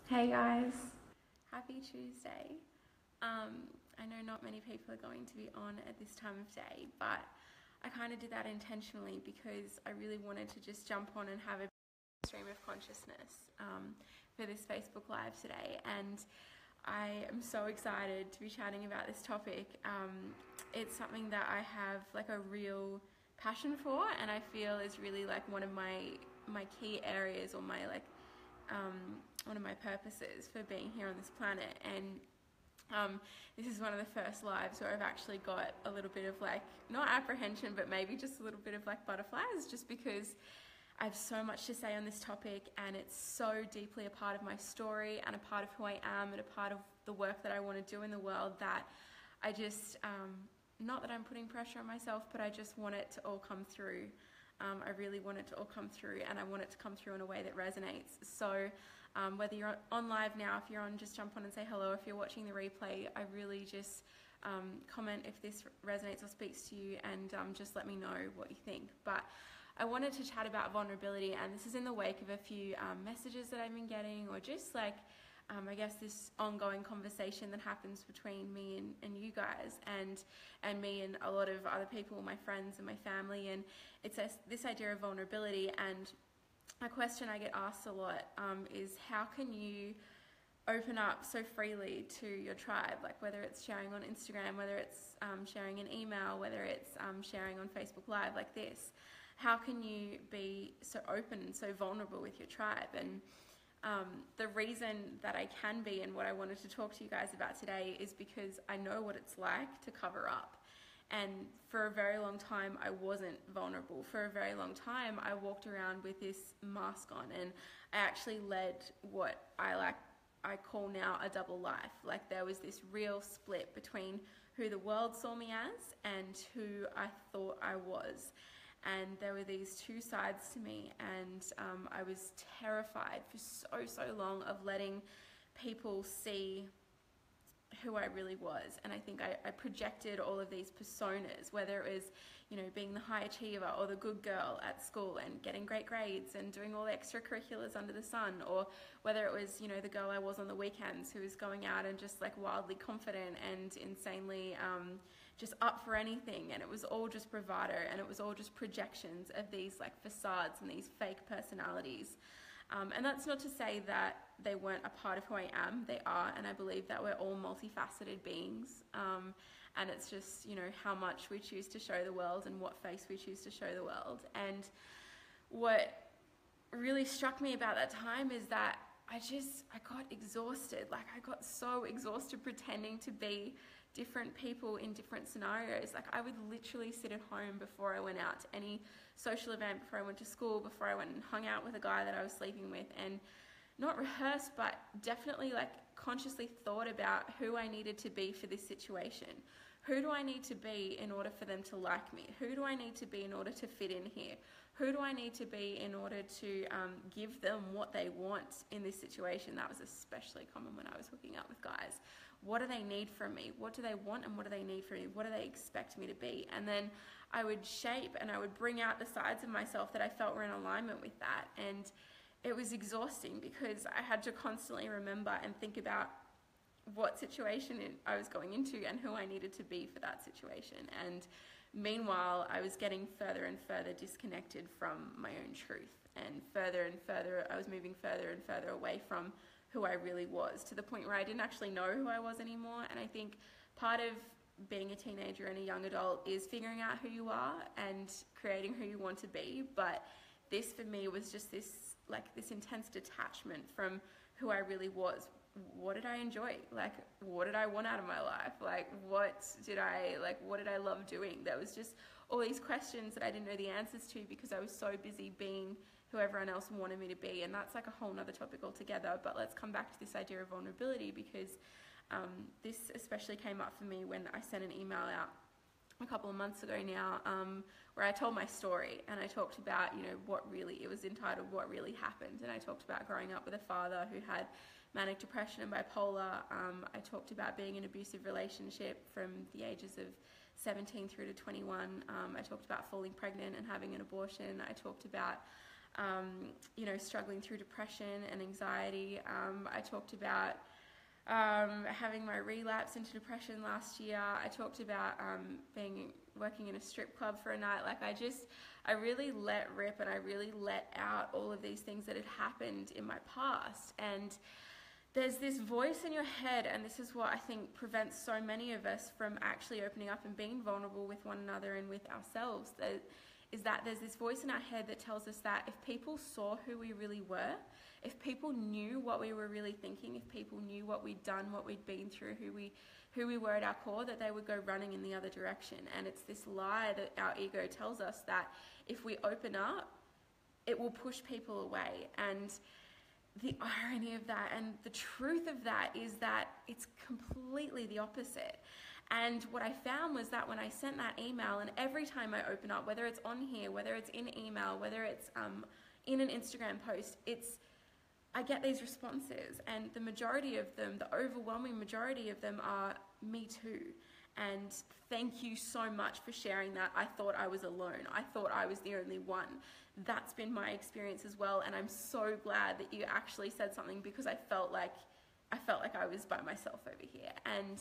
Hey guys, happy Tuesday. I know not many people are going to be on at this time of day, but I kind of did that intentionally because I really wanted to just jump on and have a stream of consciousness for this Facebook Live today. And I am so excited to be chatting about this topic. It's something that I have like a real passion for, and I feel is really like one of my key areas, or my one of my purposes for being here on this planet. And this is one of the first lives where I've actually got a little bit of like, not apprehension, but maybe just a little bit of like butterflies, just because I have so much to say on this topic, and it's so deeply a part of my story and a part of who I am and a part of the work that I want to do in the world, that I just, not that I'm putting pressure on myself, but I just want it to all come through. I really want it to all come through, and I want it to come through in a way that resonates. So whether you're on live now, if you're on, just jump on and say hello. If you're watching the replay, I really just comment if this resonates or speaks to you, and just let me know what you think. But I wanted to chat about vulnerability, and this is in the wake of a few messages that I've been getting, or just like I guess this ongoing conversation that happens between me and you guys, and me and a lot of other people, my friends and my family. And it's this idea of vulnerability. And a question I get asked a lot is, how can you open up so freely to your tribe? Like, whether it's sharing on Instagram, whether it's sharing an email, whether it's sharing on Facebook Live like this, how can you be so open and so vulnerable with your tribe? And the reason that I can be, and what I wanted to talk to you guys about today, is because I know what it's like to cover up. And for a very long time, I wasn't vulnerable. For a very long time, I walked around with this mask on, and I actually led what I call now a double life. Like, there was this real split between who the world saw me as and who I thought I was. And there were these two sides to me, and I was terrified for so long of letting people see who I really was. And I think I projected all of these personas, whether it was, you know, being the high achiever or the good girl at school and getting great grades and doing all the extracurriculars under the sun, or whether it was, you know, the girl I was on the weekends who was going out and just like wildly confident and insanely just up for anything. And it was all just bravado, and it was all just projections of these like facades and these fake personalities. And that's not to say that they weren't a part of who I am. They are, and I believe that we're all multifaceted beings. And it's just, you know, how much we choose to show the world and what face we choose to show the world. And what really struck me about that time is that I got exhausted. Like, I got so exhausted pretending to be different people in different scenarios. Like, I would literally sit at home before I went out to any social event, before I went to school, before I went and hung out with a guy that I was sleeping with, and not rehearse, but definitely like consciously thought about who I needed to be for this situation. Who do I need to be in order for them to like me? Who do I need to be in order to fit in here? Who do I need to be in order to give them what they want in this situation? That was especially common when I was hooking up with guys. What do they need from me? What do they want, and what do they need from me? What do they expect me to be? And then I would shape and I would bring out the sides of myself that I felt were in alignment with that. And it was exhausting because I had to constantly remember and think about what situation I was going into and who I needed to be for that situation. And meanwhile, I was getting further and further disconnected from my own truth, and further, I was moving further and further away from who I really was, to the point where I didn't actually know who I was anymore. And I think part of being a teenager and a young adult is figuring out who you are and creating who you want to be. But this for me was just this intense detachment from who I really was. What did I enjoy? Like, what did I want out of my life? Like, what did I love doing? There was just all these questions that I didn't know the answers to because I was so busy being who everyone else wanted me to be. And that's like a whole nother topic altogether. But let's come back to this idea of vulnerability, because this especially came up for me when I sent an email out a couple of months ago now, where I told my story, and I talked about, you know, it was entitled What Really Happened. And I talked about growing up with a father who had manic depression and bipolar. I talked about being in an abusive relationship from the ages of 17 through to 21. I talked about falling pregnant and having an abortion. I talked about struggling through depression and anxiety. I talked about having my relapse into depression last year. I talked about working in a strip club for a night. I really let rip, and I really let out all of these things that had happened in my past. And there's this voice in your head, and this is what I think prevents so many of us from actually opening up and being vulnerable with one another and with ourselves. Is that there's this voice in our head that tells us that if people saw who we really were, if people knew what we were really thinking, if people knew what we'd done, what we'd been through, who we were at our core, that they would go running in the other direction. And it's this lie that our ego tells us that if we open up, it will push people away. And the irony of that and the truth of that is that it's completely the opposite. And what I found was that when I sent that email, and every time I open up, whether it's on here, whether it's in email, whether it's in an Instagram post, I get these responses, and the majority of them, the overwhelming majority of them, are me too. And thank you so much for sharing that. I thought I was alone. I thought I was the only one. That's been my experience as well, and I'm so glad that you actually said something, because I felt like I was by myself over here. And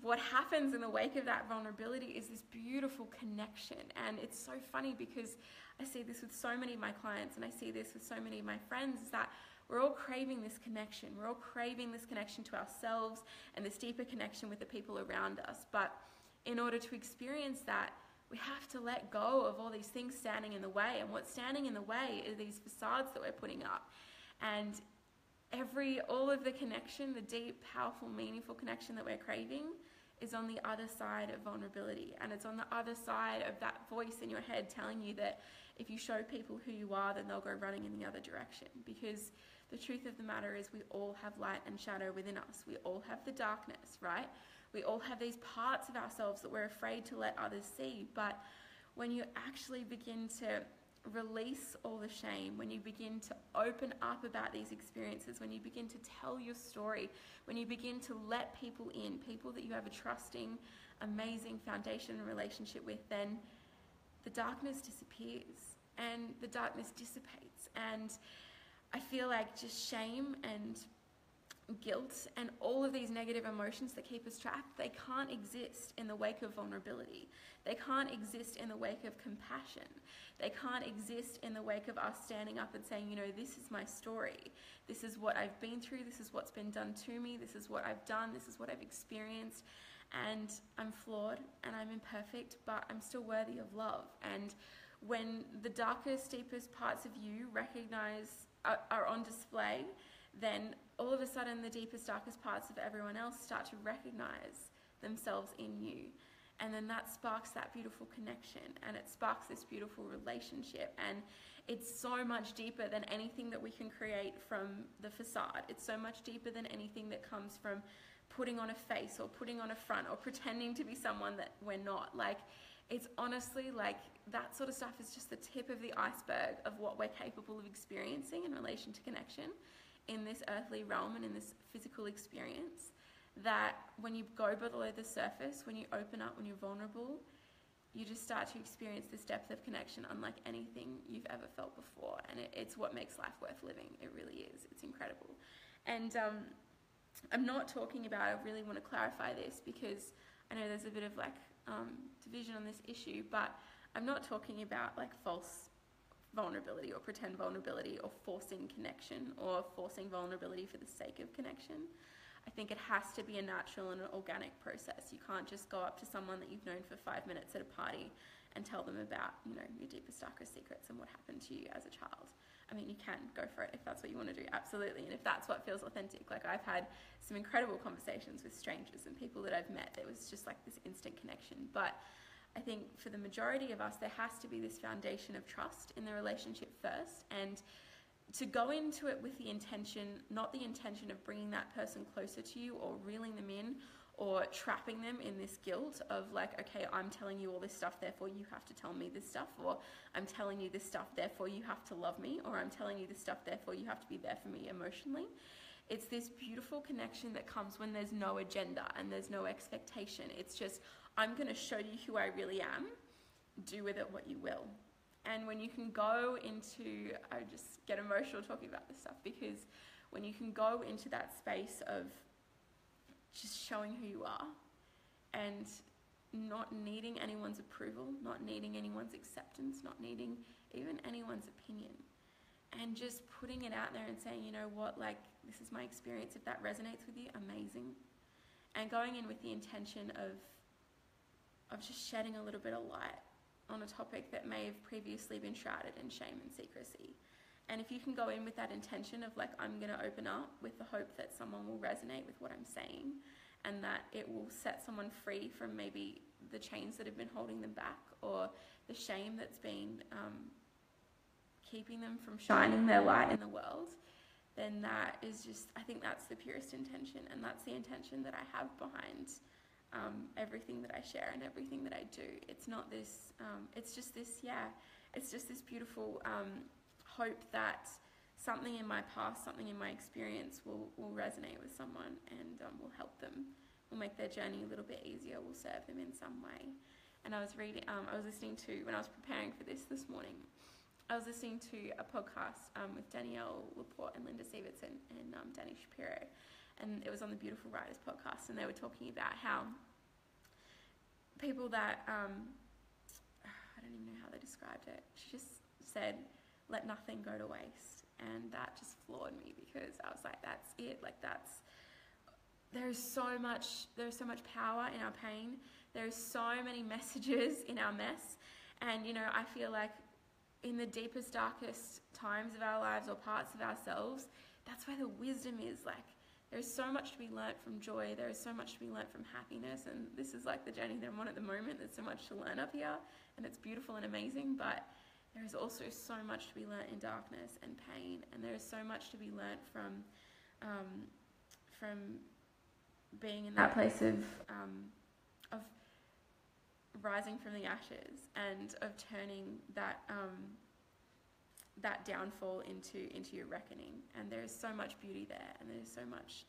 what happens in the wake of that vulnerability is this beautiful connection. And it's so funny, because I see this with so many of my clients, and I see this with so many of my friends, is that we're all craving this connection. We're all craving this connection to ourselves and this deeper connection with the people around us. But in order to experience that, we have to let go of all these things standing in the way. And what's standing in the way are these facades that we're putting up. And all of the connection, the deep, powerful, meaningful connection that we're craving, is on the other side of vulnerability. And it's on the other side of that voice in your head telling you that if you show people who you are, then they'll go running in the other direction. Because the truth of the matter is, we all have light and shadow within us. We all have the darkness, right? We all have these parts of ourselves that we're afraid to let others see. But when you actually begin to release all the shame, when you begin to open up about these experiences, when you begin to tell your story, when you begin to let people in, people that you have a trusting, amazing foundation and relationship with, then the darkness disappears and the darkness dissipates. And I feel like just shame and guilt and all of these negative emotions that keep us trapped, they can't exist in the wake of vulnerability. They can't exist in the wake of compassion. They can't exist in the wake of us standing up and saying, this is my story. This is what I've been through. This is what's been done to me. This is what I've done. This is what I've experienced. And I'm flawed and I'm imperfect, but I'm still worthy of love. And when the darkest, deepest parts of you are on display, then all of a sudden the deepest, darkest parts of everyone else start to recognize themselves in you. And then that sparks that beautiful connection, and it sparks this beautiful relationship. And it's so much deeper than anything that we can create from the facade. It's so much deeper than anything that comes from putting on a face or putting on a front or pretending to be someone that we're not. It's honestly that sort of stuff is just the tip of the iceberg of what we're capable of experiencing in relation to connection in this earthly realm and in this physical experience. That when you go below the surface, when you open up, when you're vulnerable, you just start to experience this depth of connection unlike anything you've ever felt before. And it's what makes life worth living. It really is. It's incredible. And I'm not talking about, I really want to clarify this, because I know there's a bit of division on this issue, but I'm not talking about false vulnerability or pretend vulnerability or forcing connection or forcing vulnerability for the sake of connection. I think it has to be a natural and an organic process. You can't just go up to someone that you've known for 5 minutes at a party and tell them about, your deepest, darkest secrets and what happened to you as a child. I mean, you can go for it if that's what you want to do, absolutely. And if that's what feels authentic. I've had some incredible conversations with strangers and people that I've met. There was just this instant connection. But I think for the majority of us, there has to be this foundation of trust in the relationship first, and to go into it with the intention, not the intention of bringing that person closer to you or reeling them in or trapping them in this guilt of okay, I'm telling you all this stuff, therefore you have to tell me this stuff, or I'm telling you this stuff, therefore you have to love me, or I'm telling you this stuff, therefore you have to be there for me emotionally. It's this beautiful connection that comes when there's no agenda and there's no expectation. It's just, I'm going to show you who I really am. Do with it what you will. And when you can go into, I just get emotional talking about this stuff, because when you can go into that space of just showing who you are and not needing anyone's approval, not needing anyone's acceptance, not needing even anyone's opinion, and just putting it out there and saying, you know what, like, this is my experience. If that resonates with you, amazing. And going in with the intention of just shedding a little bit of light on a topic that may have previously been shrouded in shame and secrecy. And if you can go in with that intention of, like, I'm going to open up with the hope that someone will resonate with what I'm saying, and that it will set someone free from maybe the chains that have been holding them back, or the shame that's been keeping them from shining their light in the world, then that is just, I think that's the purest intention, and that's the intention that I have behind everything that I share and everything that I do. It's not this, it's just this beautiful hope that something in my past, something in my experience will resonate with someone, and will help them, will make their journey a little bit easier, will serve them in some way. And I was listening to, when I was preparing for this morning, I was listening to a podcast with Danielle Laporte and Linda Sievertson and Danny Shapiro, and it was on the Beautiful Writers podcast, and they were talking about how people that, I don't even know how they described it, she just said, let nothing go to waste. And that just floored me, because I was like, that's it. Like, there's so much power in our pain. There's so many messages in our mess. And, you know, I feel like in the deepest, darkest times of our lives, or parts of ourselves, that's where the wisdom is. Like, there's so much to be learnt from joy. There is so much to be learnt from happiness. And this is like the journey that I'm on at the moment. There's so much to learn up here, and it's beautiful and amazing. But there is also so much to be learnt in darkness and pain, and there is so much to be learnt from being in that place of rising from the ashes, and of turning that that downfall into your reckoning. And there is so much beauty there, and there is so much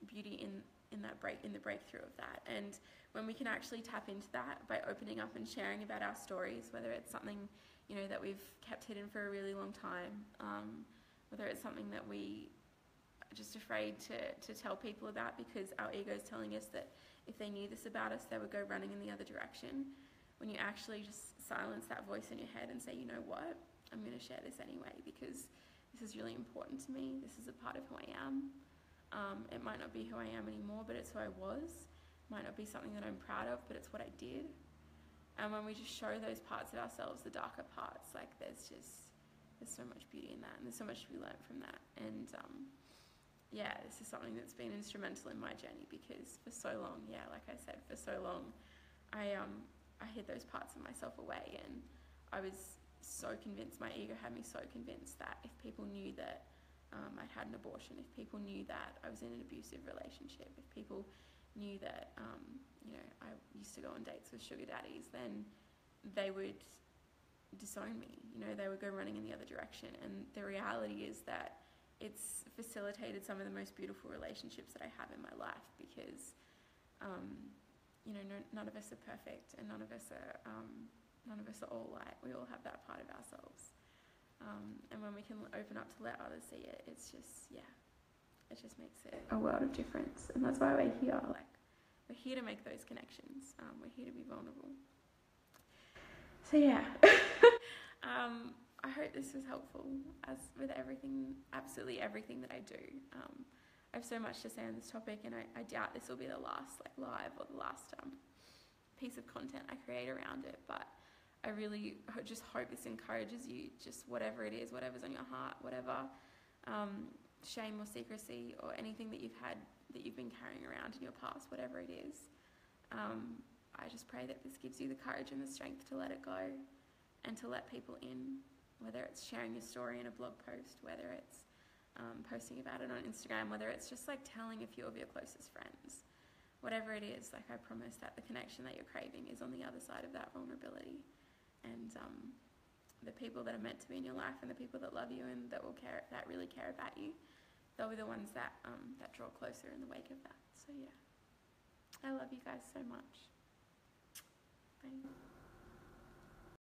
beauty in the breakthrough of that. And when we can actually tap into that by opening up and sharing about our stories, whether it's something, you know, that we've kept hidden for a really long time, whether it's something that we are just afraid to tell people about because our ego is telling us that if they knew this about us, they would go running in the other direction. When you actually just silence that voice in your head and say, you know what, I'm going to share this anyway, because this is really important to me. This is a part of who I am. It might not be who I am anymore, but it's who I was. It might not be something that I'm proud of, but it's what I did. And when we just show those parts of ourselves, the darker parts, like there's so much beauty in that, and there's so much to be learned from that. And yeah, this is something that's been instrumental in my journey, because for so long, yeah, like I said, for so long, I hid those parts of myself away, and I was so convinced, my ego had me so convinced that if people knew that I'd had an abortion, if people knew that I was in an abusive relationship, if people knew that you know, I used to go on dates with sugar daddies, then they would disown me. You know, they would go running in the other direction. And the reality is that it's facilitated some of the most beautiful relationships that I have in my life, because you know, none of us are perfect, and none of us are all light. We all have that part of ourselves. And when we can open up to let others see it, it's just, yeah, it just makes it a world of difference. And that's why we're here. Like, we're here to make those connections. We're here to be vulnerable. So yeah, I hope this was helpful, as with everything, absolutely everything that I do. I have so much to say on this topic, and I doubt this will be the last live or the last piece of content I create around it, but I really just hope this encourages you, just whatever it is, whatever's on your heart, whatever shame or secrecy or anything that you've had, that you've been carrying around in your past, whatever it is. I just pray that this gives you the courage and the strength to let it go, and to let people in, whether it's sharing your story in a blog post, whether it's posting about it on Instagram, whether it's just like telling a few of your closest friends. Whatever it is, like, I promise that the connection that you're craving is on the other side of that vulnerability. And the people that are meant to be in your life, and the people that love you and that really care about you, they'll be the ones that draw closer in the wake of that. So yeah, I love you guys so much. Bye.